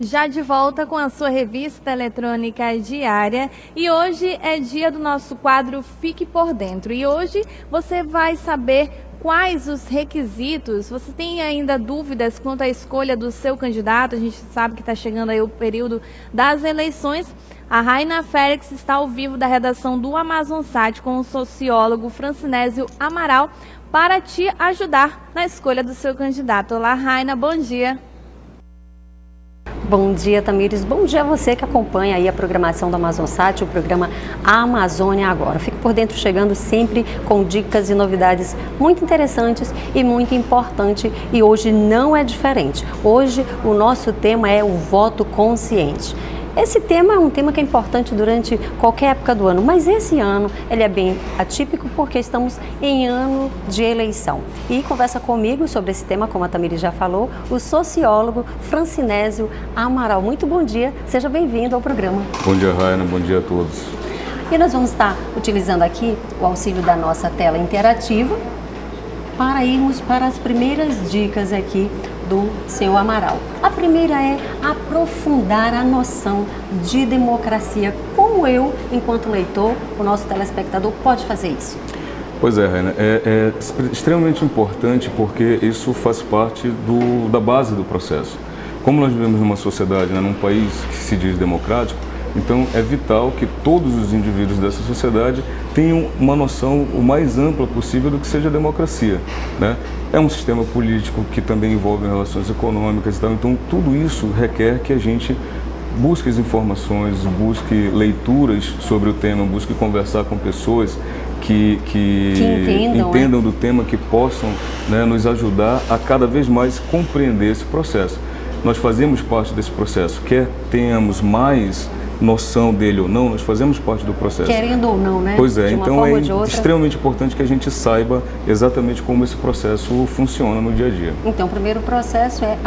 Já de volta com a sua revista eletrônica diária, e hoje é dia do nosso quadro Fique por Dentro, e hoje você vai saber quais os requisitos. Você tem ainda dúvidas quanto à escolha do seu candidato? A gente sabe que está chegando aí o período das eleições. A Raina Félix está ao vivo da redação do Amazonsat com o sociólogo Francinésio Amaral para te ajudar na escolha do seu candidato. Olá, Raina, bom dia. Bom dia, Tamires. Bom dia a você que acompanha aí a programação do Amazonsat, o programa Amazônia Agora. Fico por dentro, chegando sempre com dicas e novidades muito interessantes e muito importante, e hoje não é diferente. Hoje o nosso tema é o voto consciente. Esse tema é um tema que é importante durante qualquer época do ano, mas esse ano ele é bem atípico porque estamos em ano de eleição. E conversa comigo sobre esse tema, como a Tamires já falou, o sociólogo Francinésio Amaral. Muito bom dia, seja bem-vindo ao programa. Bom dia, Raina, bom dia a todos. E nós vamos estar utilizando aqui o auxílio da nossa tela interativa para irmos para as primeiras dicas aqui do seu Amaral. A primeira é aprofundar a noção de democracia. Como eu, enquanto leitor, o nosso telespectador pode fazer isso? Pois é, Raina, é extremamente importante porque isso faz parte da base do processo. Como nós vivemos numa sociedade, num país que se diz democrático, então é vital que todos os indivíduos dessa sociedade tenham uma noção o mais ampla possível do que seja a democracia, né? É um sistema político que também envolve relações econômicas e tal, então tudo isso requer que a gente busque as informações, busque leituras sobre o tema, busque conversar com pessoas que entendam do tema, que possam, né, nos ajudar a cada vez mais compreender esse processo. Nós fazemos parte desse processo, quer tenhamos mais noção dele ou não, nós fazemos parte do processo. Querendo ou não, né? Pois é, então é outra, extremamente importante que a gente saiba exatamente como esse processo funciona no dia a dia. Então, o primeiro processo é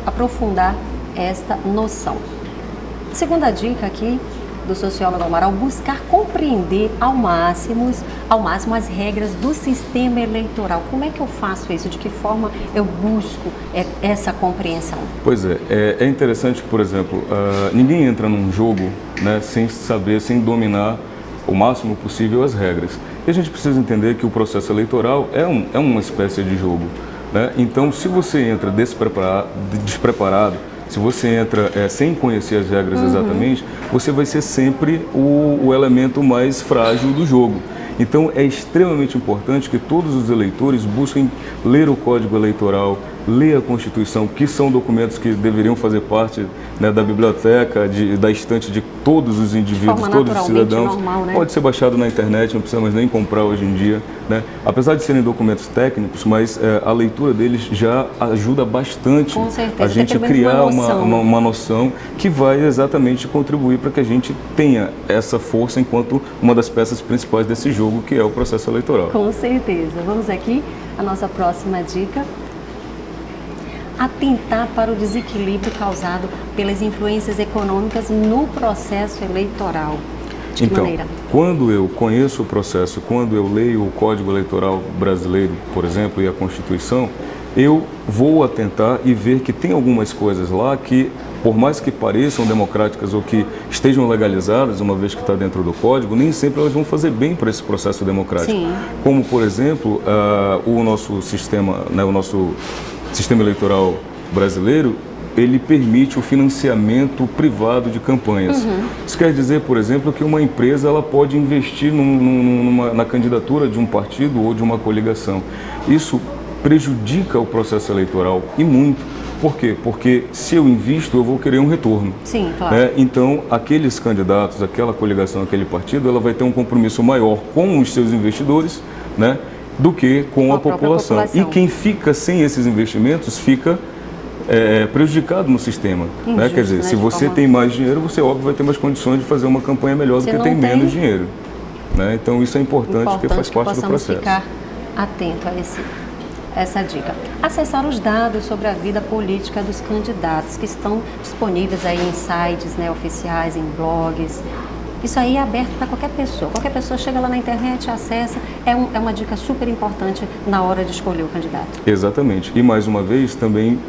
aprofundar esta noção. Segunda dica aqui do sociólogo Amaral, buscar compreender ao máximo as regras do sistema eleitoral. Como é que eu faço isso? De que forma eu busco essa compreensão? Pois é interessante, por exemplo, ninguém entra num jogo, né, sem saber, sem dominar o máximo possível as regras. E a gente precisa entender que o processo eleitoral é uma espécie de jogo, né? Então, se você entra despreparado, se você entra sem conhecer as regras exatamente, você vai ser sempre o elemento mais frágil do jogo. Então é extremamente importante que todos os eleitores busquem ler o Código Eleitoral, ler a Constituição, que são documentos que deveriam fazer parte, né, da biblioteca, da estante de todos os indivíduos, todos os cidadãos. Normal, né? Pode ser baixado na internet, não precisa mais nem comprar hoje em dia, né? Apesar de serem documentos técnicos, mas a leitura deles já ajuda bastante a gente criar uma noção que vai exatamente contribuir para que a gente tenha essa força enquanto uma das peças principais desse jogo, que é o processo eleitoral. Com certeza. Vamos aqui, a nossa próxima dica. Atentar para o desequilíbrio causado pelas influências econômicas no processo eleitoral. De que maneira? Quando eu conheço o processo, quando eu leio o Código Eleitoral brasileiro, por exemplo, e a Constituição, eu vou atentar e ver que tem algumas coisas lá que, por mais que pareçam democráticas ou que estejam legalizadas, uma vez que está dentro do Código, nem sempre elas vão fazer bem para esse processo democrático. Sim. Como, por exemplo, o nosso sistema, né, o nosso sistema eleitoral brasileiro, ele permite o financiamento privado de campanhas. Isso quer dizer, por exemplo, que uma empresa ela pode investir na candidatura de um partido ou de uma coligação. Isso prejudica o processo eleitoral e muito. Por quê? Porque se eu invisto, eu vou querer um retorno. Sim, claro. Então, aqueles candidatos, aquela coligação, aquele partido, ela vai ter um compromisso maior com os seus investidores, né, do que com a população. E quem fica sem esses investimentos fica prejudicado no sistema. Injusto, né? Quer dizer, se você tem mais dinheiro, você, óbvio, vai ter mais condições de fazer uma campanha melhor do que tem menos dinheiro. Né? Então, isso é importante porque faz parte do processo. Ficar atento a essa dica. Acessar os dados sobre a vida política dos candidatos que estão disponíveis aí em sites, né, oficiais, em blogs. Isso aí é aberto para qualquer pessoa chega lá na internet, acessa, é uma dica super importante na hora de escolher o candidato. Exatamente, e mais uma vez também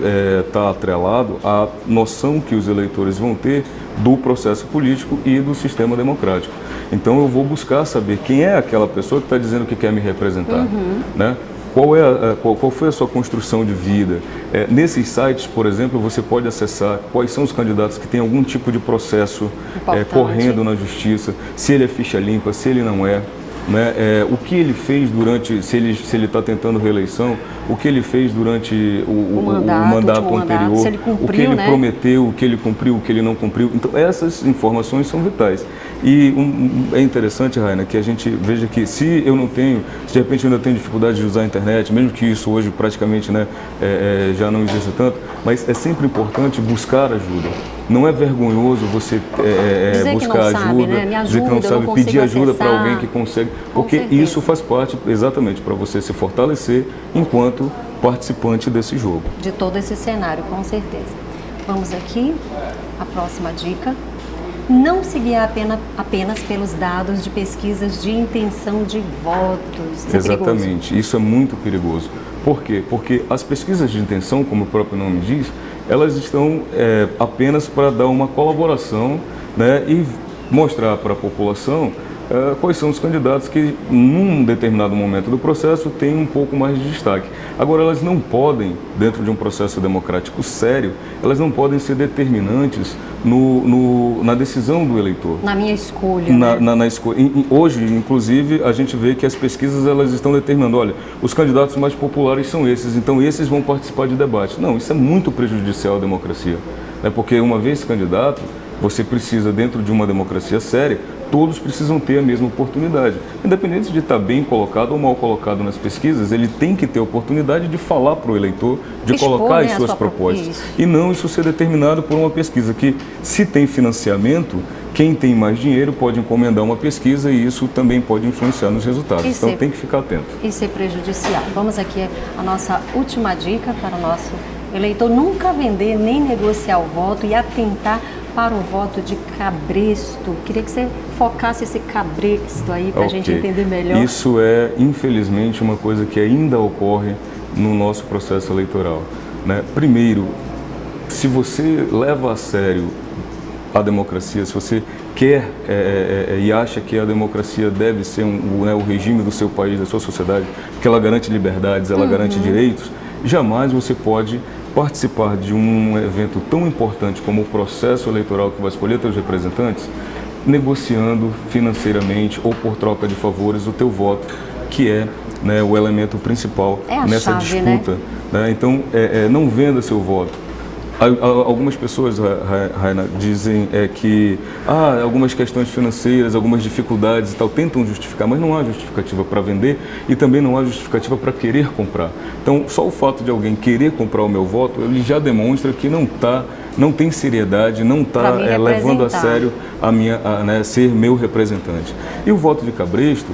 está atrelado à noção que os eleitores vão ter do processo político e do sistema democrático. Então eu vou buscar saber quem é aquela pessoa que está dizendo que quer me representar, né? Qual foi a sua construção de vida? Nesses sites, por exemplo, você pode acessar quais são os candidatos que têm algum tipo de processo correndo na justiça, se ele é ficha limpa, se ele não é. Né? O que ele fez durante, se ele está tentando reeleição, o que ele fez durante o mandato anterior, se ele cumpriu, o que ele prometeu, o que ele cumpriu, o que ele não cumpriu. Então, essas informações são vitais. E é interessante, Raina, que a gente veja que se eu não tenho, se de repente eu ainda tenho dificuldade de usar a internet, mesmo que isso hoje praticamente já não exista tanto, mas é sempre importante buscar ajuda. Não é vergonhoso você buscar ajuda, sabe, né? Me ajuda, dizer que não sabe, pedir ajuda para alguém que consegue, porque isso faz parte exatamente para você se fortalecer enquanto participante desse jogo. De todo esse cenário, com certeza. Vamos aqui, a próxima dica. Não se guiar apenas pelos dados de pesquisas de intenção de votos. Exatamente, isso é muito perigoso. Por quê? Porque as pesquisas de intenção, como o próprio nome diz, elas estão apenas para dar uma colaboração, né, e mostrar para a população quais são os candidatos que, num determinado momento do processo, têm um pouco mais de destaque. Agora, elas não podem, dentro de um processo democrático sério, elas não podem ser determinantes na decisão do eleitor. Na minha escolha, na escolha. Hoje, inclusive, a gente vê que as pesquisas elas estão determinando, olha, os candidatos mais populares são esses, então esses vão participar de debate. Não, isso é muito prejudicial à democracia. Porque uma vez candidato, você precisa, dentro de uma democracia séria, todos precisam ter a mesma oportunidade. Independente de estar bem colocado ou mal colocado nas pesquisas, ele tem que ter a oportunidade de falar para o eleitor, de colocar as suas propostas. E não isso ser determinado por uma pesquisa, que se tem financiamento, quem tem mais dinheiro pode encomendar uma pesquisa e isso também pode influenciar nos resultados. Então tem que ficar atento. E ser prejudicial. Vamos aqui a nossa última dica para o nosso eleitor: nunca vender nem negociar o voto e atentar para o voto de cabresto. Queria que você focasse esse cabresto aí para a gente entender melhor. Isso é, infelizmente, uma coisa que ainda ocorre no nosso processo eleitoral, né? Primeiro, se você leva a sério a democracia, se você quer e acha que a democracia deve ser o regime do seu país, da sua sociedade, que ela garante liberdades, ela garante direitos, jamais você pode participar de um evento tão importante como o processo eleitoral que vai escolher seus representantes, negociando financeiramente ou por troca de favores o teu voto, que é, né, o elemento principal nessa disputa. Né? Então, não venda seu voto. Algumas pessoas, Raina, dizem que algumas questões financeiras, algumas dificuldades e tal, tentam justificar, mas não há justificativa para vender e também não há justificativa para querer comprar. Então, só o fato de alguém querer comprar o meu voto, ele já demonstra que não tem seriedade, não está levando a sério ser meu representante. E o voto de cabresto,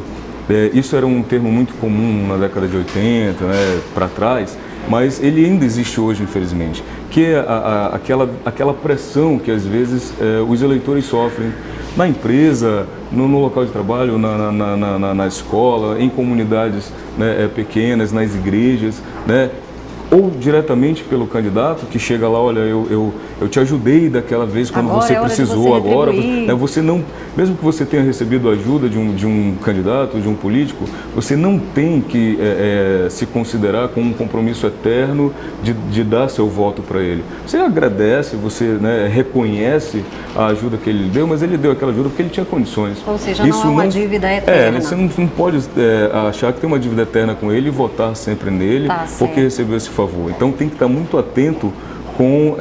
isso era um termo muito comum na década de 80, né, para trás, mas ele ainda existe hoje, infelizmente, que é aquela pressão que às vezes os eleitores sofrem na empresa, no local de trabalho, na escola, em comunidades, né, pequenas, nas igrejas, né, ou diretamente pelo candidato que chega lá, olha, eu te ajudei daquela vez quando você precisou, agora você não, mesmo que você tenha recebido a ajuda de um candidato, de um político, você não tem que se considerar com um compromisso eterno de dar seu voto para ele. Você agradece, você, né, reconhece a ajuda que ele deu, mas ele deu aquela ajuda porque ele tinha condições. Ou seja, não é uma dívida eterna. Você não pode achar que tem uma dívida eterna com ele e votar sempre nele porque recebeu esse favor. Então tem que estar muito atento com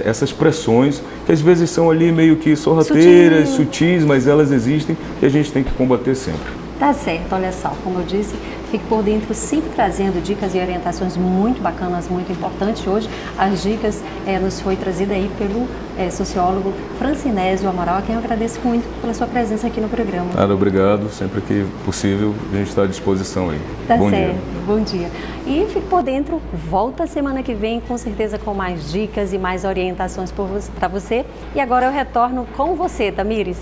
essas pressões, que às vezes são ali meio que sorrateiras, sutis, mas elas existem e a gente tem que combater sempre. Tá certo, olha só, como eu disse, fique por dentro, sempre trazendo dicas e orientações muito bacanas, muito importantes. Hoje as dicas nos foi trazida aí pelo sociólogo Francinésio Amaral, a quem eu agradeço muito pela sua presença aqui no programa. Obrigado, sempre que possível a gente está à disposição aí. Tá certo, bom dia. E fique por dentro, volta semana que vem, com certeza com mais dicas e mais orientações para você. E agora eu retorno com você, Tamires.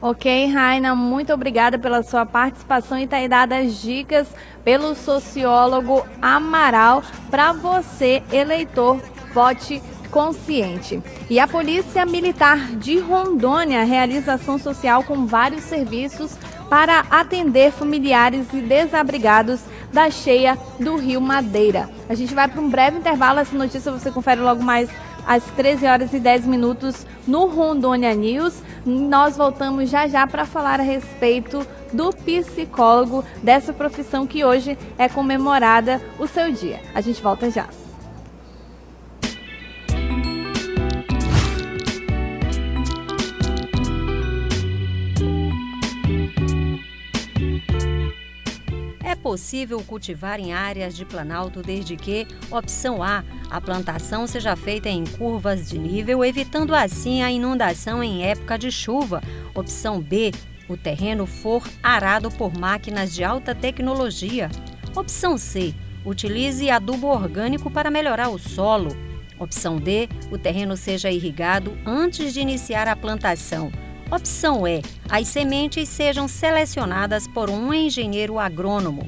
Ok, Raina, muito obrigada pela sua participação e ter dado as dicas pelo sociólogo Amaral para você, eleitor, vote consciente. E a Polícia Militar de Rondônia realiza ação social com vários serviços para atender familiares e desabrigados da cheia do Rio Madeira. A gente vai para um breve intervalo, essa notícia você confere logo mais às 13 horas e 10 minutos no Rondônia News. Nós voltamos já para falar a respeito do psicólogo, dessa profissão que hoje é comemorada o seu dia. A gente volta já. É possível cultivar em áreas de planalto desde que, opção A, a plantação seja feita em curvas de nível, evitando assim a inundação em época de chuva. Opção B, o terreno for arado por máquinas de alta tecnologia. Opção C, utilize adubo orgânico para melhorar o solo. Opção D, o terreno seja irrigado antes de iniciar a plantação. Opção E, as sementes sejam selecionadas por um engenheiro agrônomo.